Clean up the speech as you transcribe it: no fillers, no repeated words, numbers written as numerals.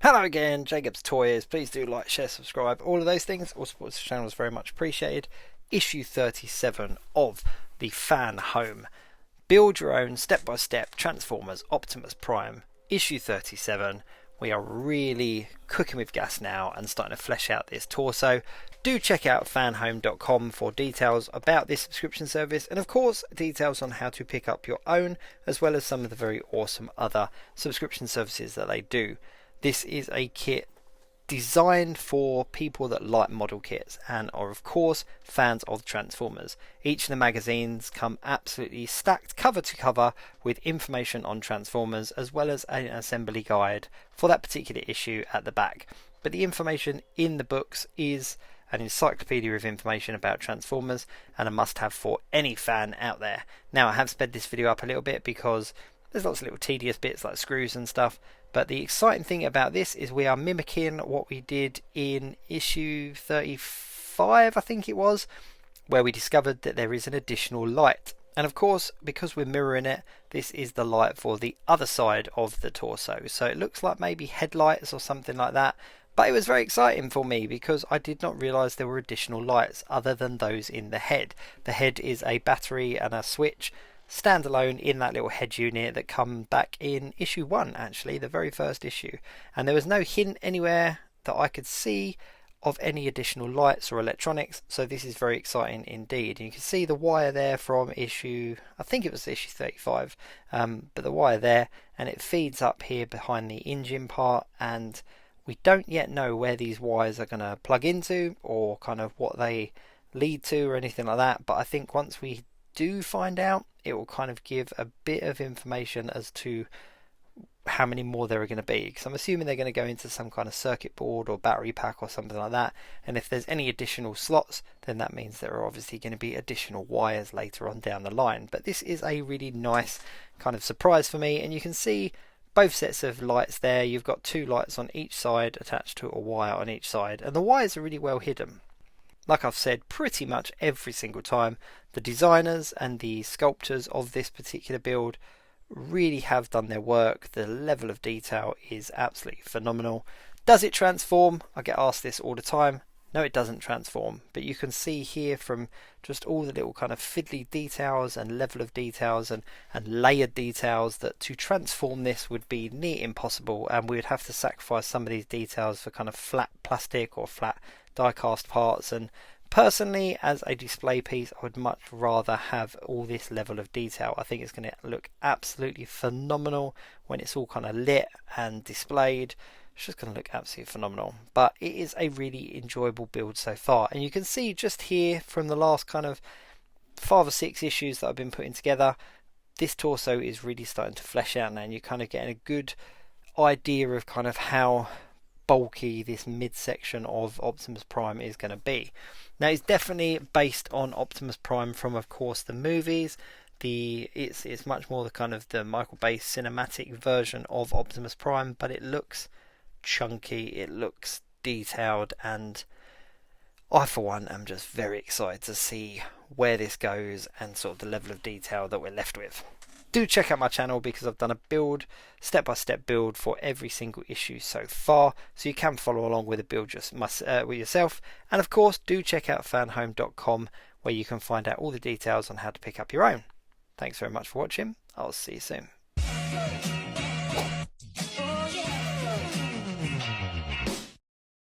Hello again, Jacob's Toys. Please do like, share, subscribe, all of those things. All support this channel is very much appreciated. Issue 37 of the Fan Home. Build your own step-by-step Transformers Optimus Prime. Issue 37. We are really cooking with gas now and starting to flesh out this torso. Do check out fanhome.com for details about this subscription service, and of course details on how to pick up your own, as well as some of the very awesome other subscription services that they do. This is a kit designed for people that like model kits and are of course fans of Transformers. Each of the magazines come absolutely stacked cover to cover with information on Transformers, as well as an assembly guide for that particular issue at the back. But the information in the books is an encyclopedia of information about Transformers and a must-have for any fan out there. Now, I have sped this video up a little bit because there's lots of little tedious bits like screws and stuff, but the exciting thing about this is we are mimicking what we did in issue 35, I think it was, where we discovered that there is an additional light. And of course, because we're mirroring it, this is the light for the other side of the torso. So it looks like maybe headlights or something like that. But it was very exciting for me because I did not realise there were additional lights other than those in the head. The head is a battery and a switch standalone in that little head unit that come back in issue 1, actually, the very first issue. And there was no hint anywhere that I could see of any additional lights or electronics, so this is very exciting indeed. And you can see the wire there from issue, I think it was issue 35, but the wire there, and it feeds up here behind the engine part, and we don't yet know where these wires are going to plug into or kind of what they lead to or anything like that, but I think once we do find out, it will kind of give a bit of information as to how many more there are going to be, because I'm assuming they're going to go into some kind of circuit board or battery pack or something like that, and if there's any additional slots, then that means there are obviously going to be additional wires later on down the line. But this is a really nice kind of surprise for me, and you can see both sets of lights there. You've got two lights on each side attached to a wire on each side, and the wires are really well hidden. Like I've said pretty much every single time, the designers and the sculptors of this particular build really have done their work. The level of detail is absolutely phenomenal. Does it transform? I get asked this all the time. No, it doesn't transform, but you can see here from just all the little kind of fiddly details and level of details and layered details that to transform this would be near impossible, and we would have to sacrifice some of these details for kind of flat plastic or flat die-cast parts. And personally, as a display piece, I would much rather have all this level of detail. I think it's going to look absolutely phenomenal when it's all kind of lit and displayed. It's just going to look absolutely phenomenal. But it is a really enjoyable build so far, and you can see just here from the last kind of 5 or 6 issues that I've been putting together, this torso is really starting to flesh out now, and you're kind of getting a good idea of kind of how bulky this midsection of Optimus Prime is going to be. Now, it's definitely based on Optimus Prime from, of course, the movies. It's much more the kind of the Michael Bay cinematic version of Optimus Prime, but it looks chunky, it looks detailed, and I for one am just very excited to see where this goes and sort of the level of detail that we're left with. Do check out my channel because I've done a build, step-by-step build for every single issue so far, so you can follow along with a build with yourself. And of course, do check out fanhome.com where you can find out all the details on how to pick up your own. Thanks very much for watching. I'll see you soon.